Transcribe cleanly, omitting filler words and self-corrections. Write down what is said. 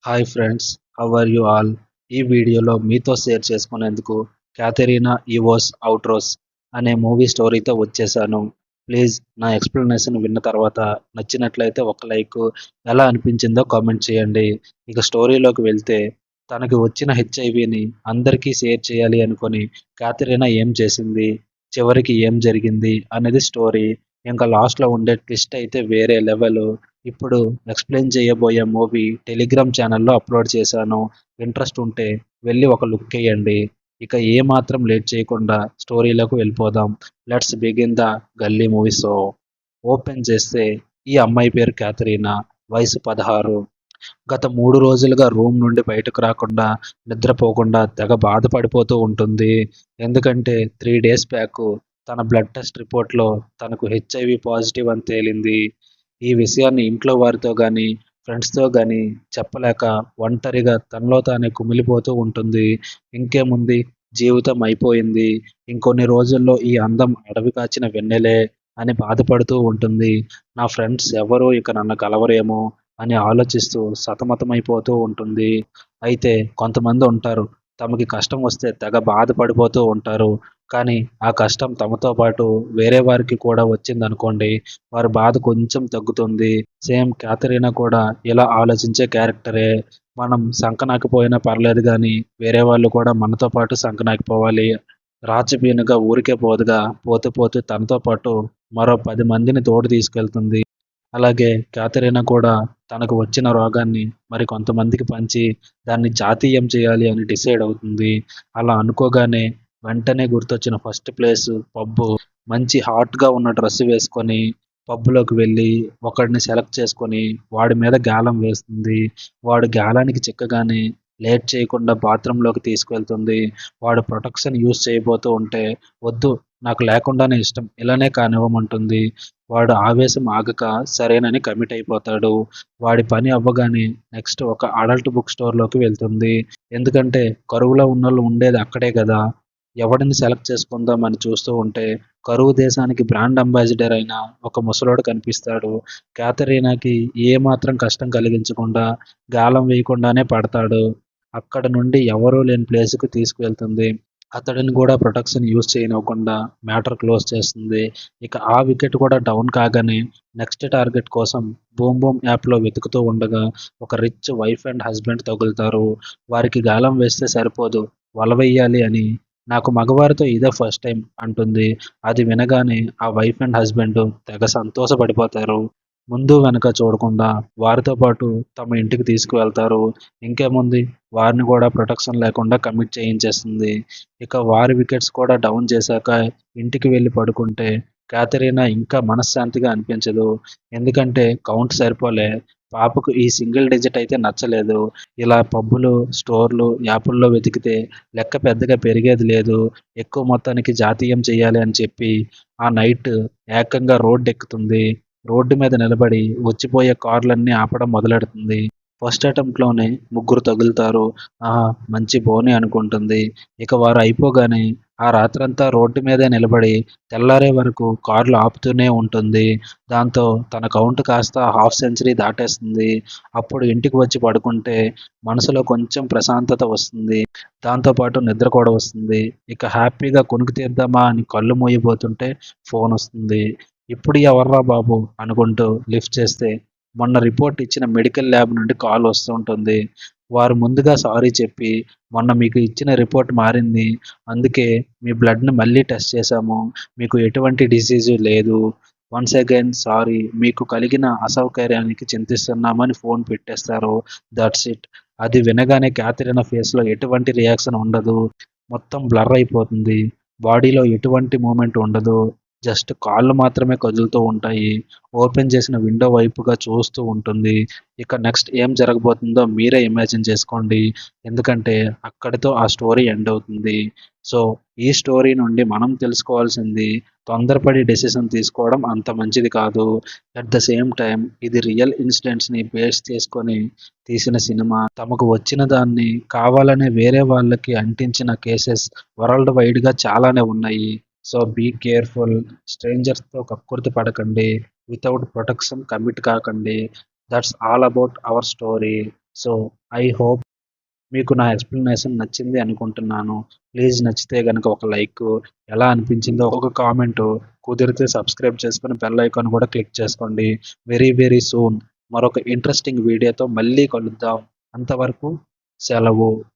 Hi friends, how are you all? ఈ వీడియోలో మీతో షేర్ చేసుకునేందుకు క్యాథెరీనా ఈవోస్ అవుట్రోస్ అనే మూవీ స్టోరీతో వచ్చేసాను. ప్లీజ్ నా ఎక్స్ప్లెనేషన్ విన్న తర్వాత నచ్చినట్లయితే ఒక లైక్, ఎలా అనిపించిందో కామెంట్ చేయండి. ఇక స్టోరీలోకి వెళ్తే, తనకి వచ్చిన హెచ్ఐవిని అందరికీ షేర్ చేయాలి అనుకొని క్యాథెరీనా ఏం చేసింది, చివరికి ఏం జరిగింది అనేది స్టోరీ. ఇంకా లాస్ట్లో ఉండే ట్విస్ట్ అయితే వేరే లెవెల్. ఇప్పుడు ఎక్స్ప్లెయిన్ చేయబోయే మూవీ టెలిగ్రామ్ ఛానల్లో అప్లోడ్ చేశాను. ఇంట్రెస్ట్ ఉంటే వెళ్ళి ఒక లుక్ వేయండి. ఇక ఏ మాత్రం లేట్ చేయకుండా స్టోరీలోకి వెళ్ళిపోదాం. లెట్స్ బిగిన్ ద గల్లీ మూవీ షో. ఓపెన్ చేస్తే ఈ అమ్మాయి పేరు క్యాథరీనా, వయసు 16. గత 3 రోజులుగా రూమ్ నుండి బయటకు రాకుండా, నిద్రపోకుండా తెగ బాధపడిపోతూ ఉంటుంది. ఎందుకంటే 3 డేస్ బ్యాక్ తన బ్లడ్ టెస్ట్ రిపోర్ట్లో తనకు హెచ్ఐవి పాజిటివ్ అని తేలింది. ఈ విషయాన్ని ఇంట్లో వారితో కానీ, ఫ్రెండ్స్తో కానీ చెప్పలేక ఒంటరిగా తనలో తానే కుమిలిపోతూ ఉంటుంది. ఇంకేముంది, జీవితం అయిపోయింది, ఇంకొన్ని రోజుల్లో ఈ అందం అడవి కాచిన వెన్నెలే అని బాధపడుతూ ఉంటుంది. నా ఫ్రెండ్స్ ఎవరూ ఇక నన్ను కలవరేమో అని ఆలోచిస్తూ సతమతమైపోతూ ఉంటుంది. అయితే కొంతమంది ఉంటారు, తమకి కష్టం వస్తే తెగ బాధపడిపోతూ ఉంటారు. కానీ ఆ కష్టం తమతో పాటు వేరే వారికి కూడా వచ్చిందనుకోండి, వారి బాధ కొంచెం తగ్గుతుంది. సేమ్ క్యాథరీనా కూడా ఇలా ఆలోచించే క్యారెక్టరే. మనం సంకనాకపోయినా పర్లేదు కానీ వేరే వాళ్ళు కూడా మనతో పాటు సంకనాకిపోవాలి. రాచబీనుగా ఊరికే పోదుగా, పోతూ పోతూ తనతో పాటు మరో 10 మందిని తోడు తీసుకెళ్తుంది. అలాగే క్యాథరీనా కూడా తనకు వచ్చిన రోగాన్ని మరి కొంతమందికి పంచి దాన్ని జాతీయం చేయాలి అని డిసైడ్ అవుతుంది. అలా అనుకోగానే వెంటనే గుర్తొచ్చిన ఫస్ట్ ప్లేస్ పబ్బు. మంచి హాట్గా ఉన్న డ్రెస్ వేసుకొని పబ్లోకి వెళ్ళి ఒకడిని సెలెక్ట్ చేసుకొని వాడి మీద గాలం వేస్తుంది. వాడు గాలానికి చిక్కగానే లేట్ చేయకుండా బాత్రూంలోకి తీసుకెళ్తుంది. వాడు ప్రొటెక్షన్ యూజ్ చేయబోతూ ఉంటే, వద్దు, నాకు లేకుండానే ఇష్టం, ఇలానే కానివ్వమంటుంది. వాడు ఆవేశం ఆగక సరేనని కమిట్ అయిపోతాడు. వాడి పని అవ్వగానే నెక్స్ట్ ఒక అడల్ట్ బుక్ స్టోర్లోకి వెళ్తుంది. ఎందుకంటే కరువులో ఉన్నోళ్ళు ఉండేది అక్కడే కదా. ఎవడిని సెలెక్ట్ చేసుకుందాం అని చూస్తూ ఉంటే కరువు దేశానికి బ్రాండ్ అంబాసిడర్ అయిన ఒక ముసలోడు కనిపిస్తాడు. క్యాథరీనాకి ఏమాత్రం కష్టం కలిగించకుండా గాలం వేయకుండానే పడతాడు. అక్కడ నుండి ఎవరూ లేని ప్లేస్కి తీసుకువెళ్తుంది. అతడిని కూడా ప్రొటెక్షన్ యూజ్ చేయనివ్వకుండా మ్యాటర్ క్లోజ్ చేస్తుంది. ఇక ఆ వికెట్ కూడా డౌన్ కాగానే నెక్స్ట్ టార్గెట్ కోసం బూమ్ బూమ్ యాప్లో వెతుకుతూ ఉండగా ఒక రిచ్ వైఫ్ అండ్ హస్బెండ్ తగులుతారు. వారికి గాలం వేస్తే సరిపోదు, వల వేయాలి అని. నాకు మగవారితో ఇదే ఫస్ట్ టైం అంటుంది. అది వినగానే ఆ వైఫ్ అండ్ హస్బెండ్ తెగ సంతోషపడిపోతారు. ముందు వెనక చూడకుండా వారితో పాటు తమ ఇంటికి తీసుకువెళ్తారు. ఇంకేముంది, వారిని కూడా ప్రొటెక్షన్ లేకుండా కమిట్ చేయించేస్తుంది. ఇక వారి వికెట్స్ కూడా డౌన్ చేశాక ఇంటికి వెళ్ళి పడుకుంటే క్యాథరీనా ఇంకా మనశ్శాంతిగా అనిపించదు. ఎందుకంటే కౌంట్ సరిపోలే. పాపకు ఈ సింగిల్ డిజిట్ అయితే నచ్చలేదు. ఇలా పబ్బులు, స్టోర్లు, యాపుల్లో వెతికితే లెక్క పెద్దగా పెరిగేది లేదు. ఎక్కువ మొత్తానికి జాతీయం చేయాలి అని చెప్పి ఆ నైట్ ఏకంగా రోడ్డు ఎక్కుతుంది. రోడ్డు మీద నిలబడి వచ్చిపోయే కార్లన్నీ ఆపడం మొదలెడుతుంది. ఫస్ట్ అటెంప్ట్‌లోనే ముగ్గురు తగులుతారు. ఆహా! మంచి బోని అనుకుంటుంది. ఇక వారు అయిపోగానే ఆ రాత్రంతా రోడ్డు మీదే నిలబడి తెల్లారే వరకు కార్లు ఆపుతూనే ఉంటుంది. దాంతో తన కౌంట్ కాస్త హాఫ్ సెంచరీ దాటేస్తుంది. అప్పుడు ఇంటికి వచ్చి పడుకుంటే మనసులో కొంచెం ప్రశాంతత వస్తుంది. దాంతో పాటు నిద్ర కూడా వస్తుంది. ఇక హ్యాపీగా కునుకు తీద్దామా అని కళ్ళు మూయబోతుంటే ఫోనొస్తుంది. ఇప్పుడు ఎవర్రా బాబు అనుకుంటూ లిఫ్ట్ చేస్తే మొన్న రిపోర్ట్ ఇచ్చిన మెడికల్ ల్యాబ్ నుండి కాల్ వస్తుంటుంది. వారు ముందుగా సారీ చెప్పి, మొన్న మీకు ఇచ్చిన రిపోర్ట్ మారింది, అందుకే మీ బ్లడ్‌ని మళ్ళీ టెస్ట్ చేశాము, మీకు ఎటువంటి డిసీజు లేదు, వన్స్ అగైన్ సారీ, మీకు కలిగిన అసౌకర్యానికి చింతిస్తున్నామని ఫోన్ పెట్టేస్తారు. That's it. అది వినగానే క్యాథరీనా ఫేస్‌లో ఎటువంటి రియాక్షన్ ఉండదు. మొత్తం బ్లర్ అయిపోతుంది. బాడీలో ఎటువంటి మూవ్‌మెంట్ ఉండదు. జస్ట్ కాళ్ళు మాత్రమే కదులుతూ ఉంటాయి. ఓపెన్ చేసిన విండో వైపుగా చూస్తూ ఉంటుంది. ఇక నెక్స్ట్ ఏం జరగబోతుందో మీరే ఇమాజిన్ చేసుకోండి. ఎందుకంటే అక్కడితో ఆ స్టోరీ ఎండ్ అవుతుంది. సో, ఈ స్టోరీ నుండి మనం తెలుసుకోవాల్సింది, తొందరపడి డెసిషన్ తీసుకోవడం అంత మంచిది కాదు. అట్ ద సేమ్ టైమ్ ఇది రియల్ ఇన్సిడెంట్స్‌ని బేస్ చేసుకొని తీసిన సినిమా. తమకు వచ్చిన దాన్ని కావాలనే వేరే వాళ్ళకి అంటించిన కేసెస్ వరల్డ్ వైడ్‌గా చాలానే ఉన్నాయి. So, be careful. స్ట్రేంజర్స్‌తో కక్కుర్తి పడకండి. వితౌట్ ప్రొటెక్షన్ కమిట్ కాకండి. That's all about our story. So I hope మీకు నా ఎక్స్ప్లెనేషన్ నచ్చింది అనుకుంటున్నాను. ప్లీజ్ నచ్చితే గనుక ఒక లైక్, ఎలా అనిపించిందో ఒక కామెంట్, కుదిరితే సబ్స్క్రైబ్ చేసుకొని బెల్ ఐకాన్ కూడా క్లిక్ చేసుకోండి. వెరీ వెరీ సూన్ మరొక ఇంట్రెస్టింగ్ వీడియోతో మళ్ళీ కలుద్దాం. అంతవరకు సెలవు.